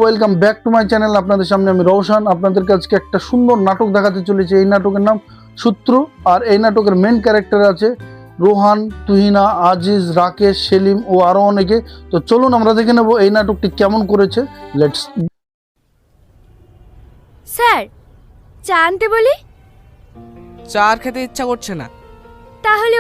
Welcome back to my channel. আপনাদের সামনে আমি রওশন। আপনাদেরকে আজকে একটা সুন্দর নাটক দেখাতে চলেছি। এই নাটকের নাম সূত্র। আর এই নাটকের মেন ক্যারেক্টার আছে রোহান, তুহিনা, আজিজ, রাকেশ, সেলিম ও আরো অনেকে। তো চলুন আমরা দেখে নেব এই নাটকটি কেমন করেছে। লেটস। স্যার, চা আনতে বলি? চা আর খেতে ইচ্ছা করছে না। তাহলে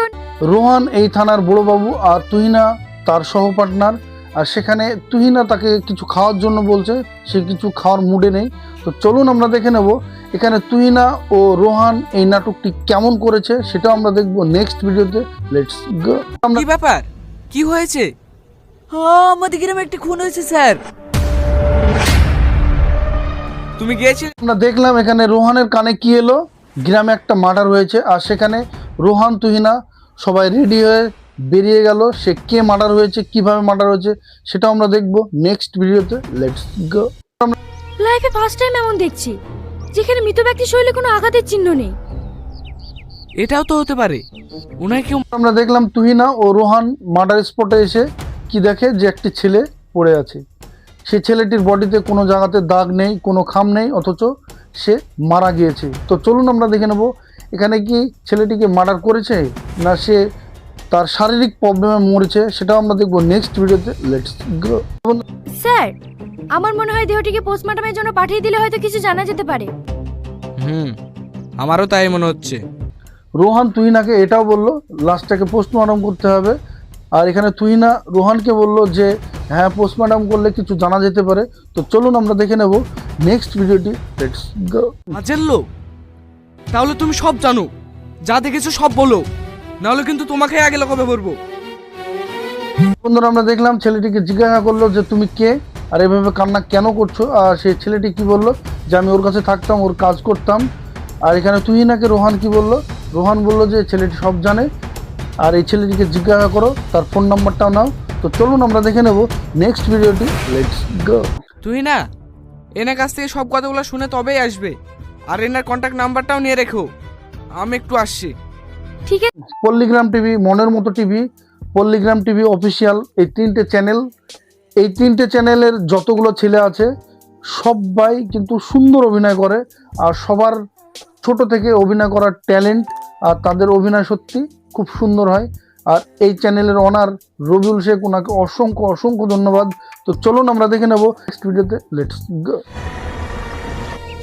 রোহান এই থানার বড় বাবু আর তুহিনা তার সহপার্টনার। আর সেখানে তুহিনা তাকে কিছু খাওয়ার জন্য বলছে, সে কিছু খাওয়ার মুডে নেই। তো চলুন আমরা দেখে নেব এখানে তুহিনা ও রোহান এই নাটকটি কেমন করেছে, সেটাও আমরা দেখবো নেক্সট ভিডিওতে। Let's go. কি ব্যাপার, কি হয়েছে? আমাদের গ্রামে একটা খুন হয়েছে স্যার। তুমি গিয়েছিলে? আমরা দেখলাম এখানে রোহানের কানে কি এলো, গ্রামে একটা মার্ডার হয়েছে। আর সেখানে রোহান, তুহিনা সবাই রেডি হয়ে বেরিয়ে গেল। সে কে মার্ডার হয়েছে, কিভাবে মার্ডার হয়েছে, সেটাও আমরা দেখবো নেক্সট ভিডিওতে। Let's go. লাইফে ফার্স্ট টাইম এমন দেখছি যেখানে মৃত ব্যক্তির শরীরে কোনো আঘাতের চিহ্ন নেই। এটাও তো হতে পারে ওনাকে কেউ। আমরা দেখলাম তুহিনা ও রোহান মার্ডার স্পটে এসে কি দেখে যে একটি ছেলে পড়ে আছে। সেই ছেলেটির বডিতে কোনো জায়গাতে দাগ নেই, কোনো খাম নেই, অথচ সে মারা গিয়েছে। তো চলুন আমরা দেখে নেব এখানে কি ছেলেটিকে মার্ডার করেছে না সে তার শারীরিক প্রবলেমে মরেছে, সেটাও আমরা দেখবো নেক্সট ভিডিওতে। Let's go. স্যার, আমার মনে হয় দেহটিকে পোস্টমর্টমের জন্য পাঠিয়ে দিলে হয়তো কিছু জানা যেতে পারে। আমারও তাই মনে হচ্ছে। রোহান তুহিনাকে এটাও বললো লাশটাকে পোস্টমর্টম করতে হবে। আর এখানে তুহিনা রোহানকে বললো যে হ্যাঁ, পোস্টমর্টম করলে কিছু জানা যেতে পারে। তো চলুন আমরা দেখে নেব নেক্সট ভিডিওটি। লেটস গো। কাজের লোক, তাহলে তুমি সব জানো, যা দেখেছো সব বলো, নাহলে কিন্তু তোমাকে আগে লকাবে পড়বো। বন্ধুরা, আমরা দেখলাম ছেলেটিকে জিজ্ঞাসা করলো যে তুমি কে আর এভাবে কান্না কেন করছো। আর সেই ছেলেটি কি বললো যে আমি ওর কাছে থাকতাম, ওর কাজ করতাম। আর এখানে তুহিনাকে রোহান কি বললো, রোহান বললো যে ছেলেটি সব জানে আর এই ছেলেটিকে জিজ্ঞাসা করো, তার ফোন নাম্বারটাও নাও। তো চলুন আমরা দেখে নেব নেক্সট ভিডিওটি। লেটস গো। তুই না এনার কাছ থেকে সব কথাগুলো শুনে তবেই আসবে। আর এনার কন্ট্যাক্ট নাম্বারটাও নিয়ে রেখো, আমি একটু আসছি। ঠিক আছে। পল্লিগ্রাম টিভি, মনের মতো টিভি, পল্লিগ্রাম টিভি অফিসিয়াল, এই তিনটে চ্যানেল, এই তিনটে চ্যানেলের যতগুলো ছেলে আছে সবাই কিন্তু সুন্দর অভিনয় করে। আর সবার ছোট থেকে অভিনয় করার ট্যালেন্ট, আর তাদের অভিনয় সত্যি খুব সুন্দর হয়। আর এই চ্যানেলের অনার রবিউল শেখ, ওনাকে অসংখ্য অসংখ্য ধন্যবাদ। তো চলুন আমরা দেখে নেব নেক্সট ভিডিওতে। Let's go.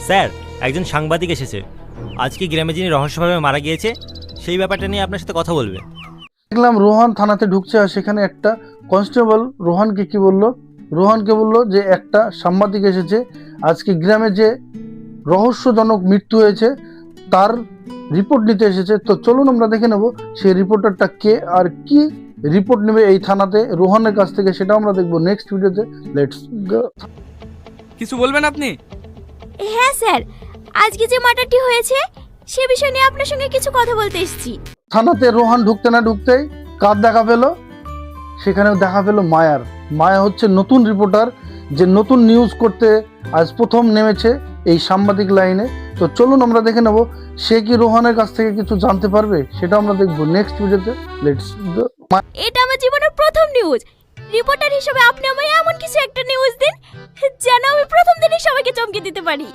স্যার, একজন সাংবাদিক এসেছে। আজকে গ্রামে যিনি রহস্যভাবে মারা গিয়েছে সেই ব্যাপারটা নিয়ে আপনার সাথে কথা বলবে। দেখলাম রোহান থানাতে ঢুকছে। আর সেখানে একটা কনস্টেবল রোহানকে কি বললো, রোহানকে বললো যে একটা সাংবাদিক এসেছে, আজকে গ্রামে যে রহস্যজনক মৃত্যু হয়েছে তার রিপোর্ট নিতে এসেছে। তো চলুন আমরা দেখে নেব সেই রিপোর্টারটা কে আর কি রিপোর্ট নেবে এই থানাতে রোহানের কাছ থেকে, সেটাও আমরা দেখবো নেক্সট ভিডিওতে। Let's go. কিছু বলবেন আপনি? হ্যাঁ স্যার, আজকে যে মার্ডারটি হয়েছে সে বিষয় নিয়ে আপনার সঙ্গে কিছু কথা বলতে এসেছি। থানাতে রোহান ঢুকতে না ঢুকতেই কার দেখা পেল, সেখানেও দেখা পেল মায়ার। মায়া হচ্ছে নতুন রিপোর্টার, যে নতুন নিউজ করতে আজ প্রথম নেমেছে এই সাংবাদিক লাইনে। তো চলুন আমরা দেখে নেব সে কি রোহানের কাছ থেকে কিছু জানতে পারবে, সেটা আমরা দেখবো নেক্সট ভিডিওতে। Let's go. এটা আমার জীবনের প্রথম নিউজ। রিপোর্টার হিসেবে আপনি আমায় এমন কিছু একটা নিউজ দিন যেন আমি প্রথম দিনই সবাইকে চমকে দিতে পারি।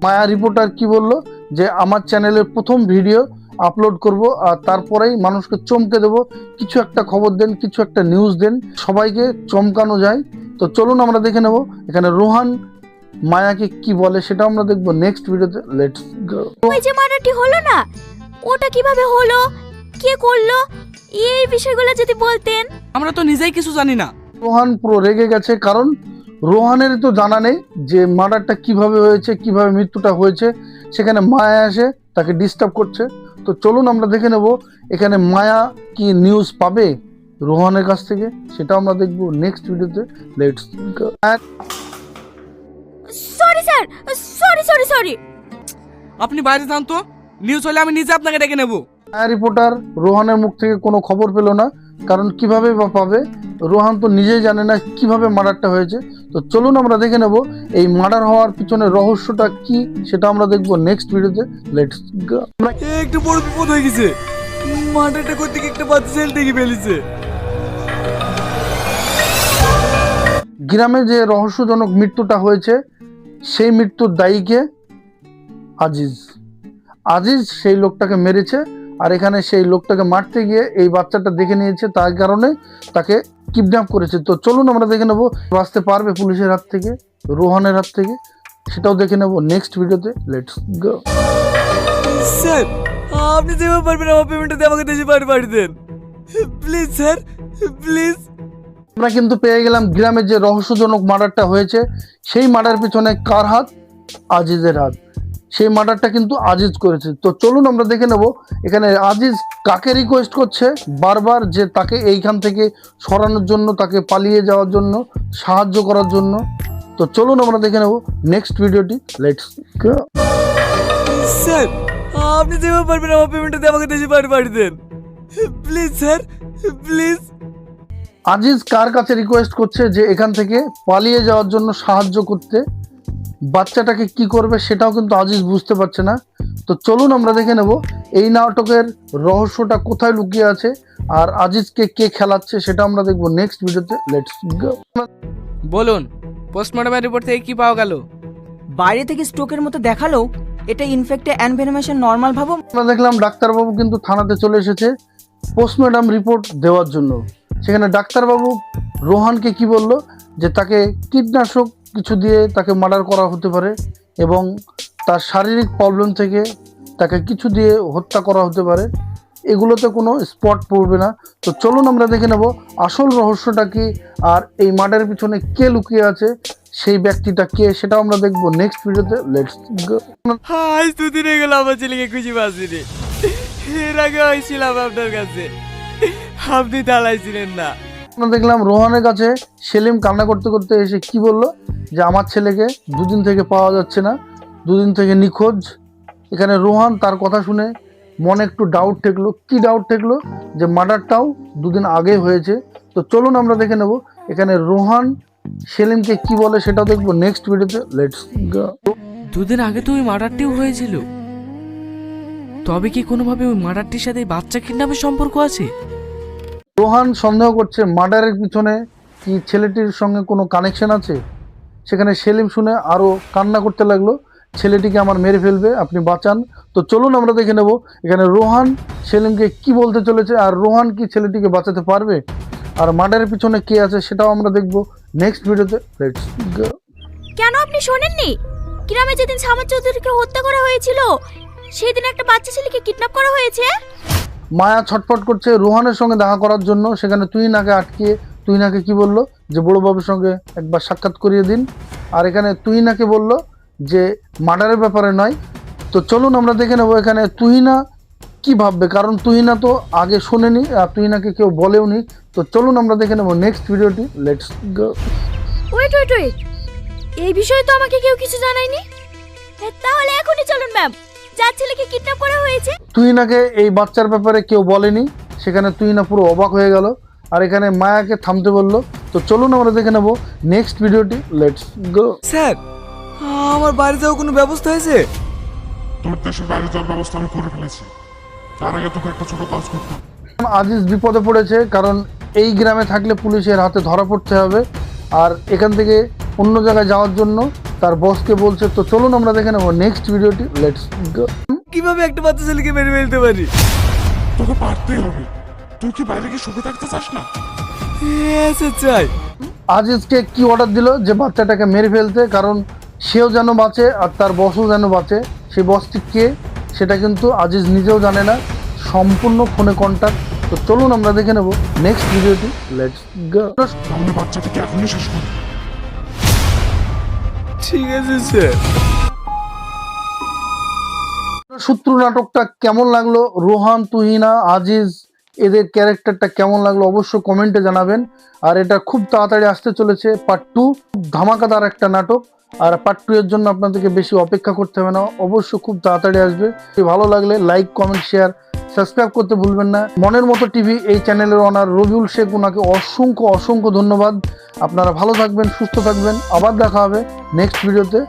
মায়া রিপোর্টার কি বললো যে আমার চ্যানেলের প্রথম ভিডিও আপলোড করব আর তারপরেই মানুষকে চমকে দেব। কিছু একটা খবর দেন, কিছু একটা নিউজ দেন, সবাইকে চমকানো যায়। তো চলুন আমরা দেখে নেব এখানে রোহান মায়াকে কি বলে, সেটা আমরা দেখবো নেক্সট ভিডিওতে। Let's go. ওই যে মার্ডারটি হলো না, ওটা কিভাবে হলো, কে করলো, এই বিষয়গুলো যদি বলতেন। আমরা তো নিজেই কিছু জানি না। রোহান পুরো রেগে গেছে, কারণ রোহানের তো জানা নেই যে মার্ডারটা কিভাবে হয়েছে, কিভাবে মৃত্যুটা হয়েছে। সেখানে মায়া এসে তাকে ডিস্টার্ব করছে। তো চলুন আমরা দেখে নেব এখানে মায়া কি নিউজ পাবে রোহানের কাছ থেকে, সেটা আমরা দেখবো নেক্সট ভিডিওতে। Let's go. Sorry sir, sorry. আপনি বাইরে যান তো, নিউজ হলে আমি নিজে আপনাকে ডেকে নেব। মায়া রিপোর্টার রোহানের মুখ থেকে কোনো খবর পেল না, কারণ কিভাবে বা পাবে, রোহান তো নিজেই জানে না কিভাবে মার্ডারটা হয়েছে। তো চলুন আমরা দেখে নেব এই মার্ডার হওয়ার পিছনে রহস্যটা কি, সেটা আমরা দেখবো নেক্সট ভিডিওতে। Let's go. একটু বড় বিপদ হয়ে গেছে। মার্ডারটা করতে গিয়ে একটা বাচ্চা ছেলে দেখে ফেলেছে। গ্রামে যে রহস্যজনক মৃত্যুটা হয়েছে সেই মৃত্যুর দায়ীকে আজিজ। আজিজ সেই লোকটাকে মেরেছে, আর এখানে সেই লোকটাকে মারতে গিয়ে এই বাচ্চাটা দেখে নিয়েছে, তার কারণে তাকে কিডন্যাপ করেছে। তো চলুন আমরা দেখে নেবো বাঁচতে পারবে পুলিশের হাত থেকে, রোহানের হাত থেকে, সেটাও দেখে নেবো নেক্সট ভিডিওতে। Let's go. স্যার আপনি যেভাবে পারবেন আমার পেমেন্টটা দিয়ে আমাকে দেশে পাঠিয়ে দেন প্লিজ স্যার, প্লিজ। আমরা কিন্তু পেয়ে গেলাম গ্রামের যে রহস্যজনক মার্ডারটা হয়েছে সেই মার্ডার পিছনে কার হাত? আজিজের হাত। সেই মার্ডারটা কিন্তু আজিজ করেছে। তো চলুন আমরা দেখে নেব এখানে আজিজ কাকে রিকোয়েস্ট করছে বারবার, যে তাকে এইখান থেকে সরানোর জন্য, তাকে পালিয়ে যাওয়ার জন্য, সাহায্য করার জন্য। তো চলুন আমরা দেখে নেব নেক্সট ভিডিওটি। Let's go. স্যার আপনি যেভাবে পারবেন আমার পেমেন্টটা দিয়ে আমাকে দেশে পাঠিয়ে দেন প্লিজ স্যার, প্লিজ। আজিজ কার কাছে রিকোয়েস্ট করছে যে এখান থেকে পালিয়ে যাওয়ার জন্য সাহায্য করতে? বাচ্চাটাকে কি করবে সেটাও কিন্তু আজিজ বুঝতে পারছে না। তো চলুন আমরা দেখে নেব এই নাটকের রহস্যটা কোথায় লুকিয়ে আছে, আর আজিজকে কে খেলাচ্ছে সেটা আমরা দেখবো নেক্সট ভিডিওতে। Let's go. বলুন, পোস্টমর্টমের রিপোর্ট থেকে কি পাওয়া গেল? বাইরে থেকে স্ট্রোকের মতো দেখালো, এটা ইনফেক্টে অ্যানভেনমেশন নর্মাল ভাবো। আমরা দেখলাম ডাক্তারবাবু কিন্তু থানাতে চলে এসেছে পোস্টমর্টম রিপোর্ট দেওয়ার জন্য। সেখানে ডাক্তারবাবু রোহানকে কি বলল, যে তাকে কীটনাশক কিছু দিয়ে তাকে মার্ডার করা হতে পারে এবং তার শারীরিক প্রবলেম থেকে তাকে কিছু দিয়ে হত্যা করা হতে পারে, এগুলোতে কোনো স্পট পড়বে না। তো চলুন আমরা দেখে নেব আসল রহস্যটা কি, আর এই মার্ডারের পিছনে কে লুকিয়ে আছে, সেই ব্যক্তিটা কে, সেটাও আমরা দেখবো নেক্সট ভিডিওতে। Let's go. আজ দুদিন হয়ে গেল আমার ছেলেকে খুঁজে পাচ্ছিনি। এর আগে হয়েছিলাম আপনার কাছে, আপনি তালাইছিলেন না। আমরা দেখলাম রোহানের কাছে সেলিম কান্না করতে করতে এসে কি বলল, যে আমার ছেলেকে দুদিন থেকে পাওয়া যাচ্ছে না, দুদিন থেকে নিখোঁজ। এখানে রোহান তার কথা শুনে মনে একটু ডাউট ঠেকলো। কি ডাউট ঠেকলো? যে মার্ডারটাও দুদিন আগে হয়েছে। তো চলুন আমরা দেখে নেব এখানে রোহান সেলিমকে কি বলে, সেটাও দেখবো নেক্সট ভিডিওতে। Let's go. দুদিন আগে তো ওই মার্ডারটিও হয়েছিল, তবে কি কোনোভাবে ওই মার্ডারটির সাথে এই বাচ্চা কিডন্যাপের সম্পর্ক আছে? রোহান সন্দেহ করছে মার্ডারের পিছনে কি ছেলেটির সঙ্গে কোনো কানেকশন আছে। সেখানে সেলিম শুনে আরও কান্না করতে লাগলো, ছেলেটিকে আমার মেরে ফেলবে, আপনি বাঁচান। তো চলুন আমরা দেখে নেব এখানে রোহান সেলিমকে কি বলতে চলেছে, আর রোহান কি ছেলেটিকে বাঁচাতে পারবে, আর মার্ডারের পিছনে কে আছে সেটাও আমরা দেখবো নেক্সট ভিডিওতে। Let's go. কেন আপনি শোনেননি? গ্রামে যেদিন সামাদ চৌধুরীকে হত্যা করা হয়েছিল সেই দিন একটা বাচ্চা ছেলেকে কিডন্যাপ করা হয়েছে। মায়া ছটফট করছে রোহানের সঙ্গে দেখা করার জন্য। সেখানে তুহিনাকে আটকিয়ে তুহিনাকে কি বলল, যে বড়োবাবুর সঙ্গে একবার সাক্ষাৎ করিয়ে দিন, আর এখানে তুহিনাকে বলল যে মার্ডারের ব্যাপারে নয়। তো চলুন আমরা দেখে নেবো এখানে তুহিনা কি ভাববে, কারণ তুহিনা তো আগে শোনেনি আর তুহিনাকে কেউ বলেওনি। তো চলুন আমরা দেখে নেবো নেক্সট ভিডিওটি। Let's go. Wait wait wait, এই বিষয়ে তো আমাকে কেউ কিছু জানায়নি। তাহলে এখনই চলুন ম্যাম, যার ছেলেকে কিডন্যাপ করা হয়েছে। তুহিনাকে এই বাচ্চার ব্যাপারে কেউ বলেনি, সেখানে তুহিনা পুরো অবাক হয়ে গেল, আর এখানে মায়াকে থামতে বলল। তো চলুন আমরা দেখে নেবো নেক্সট ভিডিওটি। Let's go. স্যার আমার বাইরে যাওয়ার কোনো ব্যবস্থা হয়েছে? তোর দেশের বাইরে যাওয়ার ব্যবস্থা আমি করে ফেলেছি। তার আগে তোকে একটা ছোট কাজ করতে হবে। আজিজ বিপদে পড়েছে, কারণ এই গ্রামে থাকলে পুলিশের হাতে ধরা পড়তে হবে, আর এখান থেকে অন্য জায়গায় যাওয়ার জন্য তার বসকে বলছে। তো চলুন আমরা দেখে নেবো নেক্সট ভিডিওটি। লেটস গো। কিভাবে একটা বাচ্চা ছেলেকে মেরে ফেলতে পারি? তোকে পারতেই হবে। তুই কি বাইরে গিয়ে সুখে থাকতে চাস না? হ্যাঁ স্যার চাই। আজিজকে কি অর্ডার দিল, যে বাচ্চাটাকে মেরে ফেলতে, কারণ সেও যেন বাঁচে আর তার বসও যেন বাঁচে। সেই বসটি কে সেটা কিন্তু আজিজ নিজেও জানে না, সম্পূর্ণ ফোনে কন্ট্যাক্ট। তো চলুন আমরা দেখে নেব নেক্সট ভিডিওটি। লেটস গো। তাহলে বাচ্চাটাকে এখনই শেষ কর। ঠিক আছে স্যার। সূত্র নাটকটা কেমন লাগলো, রোহান, তুহিনা, আজিজ এদের ক্যারেক্টারটা কেমন লাগলো অবশ্যই কমেন্টে জানাবেন। আর এটা খুব তাড়াতাড়ি আসতে চলেছে পার্ট 2, ধামাকাদার একটা নাটক। আর পার্ট 2 এর জন্য আপনাদেরকে বেশি অপেক্ষা করতে হবে না, অবশ্যই খুব তাড়াতাড়ি আসবে। ভালো লাগলে লাইক, কমেন্ট, শেয়ার, সাবস্ক্রাইব করতে ভুলবেন না। মনের মতো টিভি এই চ্যানেলের ওনার রবিউল শেখ, ওনাকে অসংখ্য অসংখ্য ধন্যবাদ। আপনারা ভালো থাকবেন, সুস্থ থাকবেন, আবার দেখা হবে নেক্সট ভিডিওতে।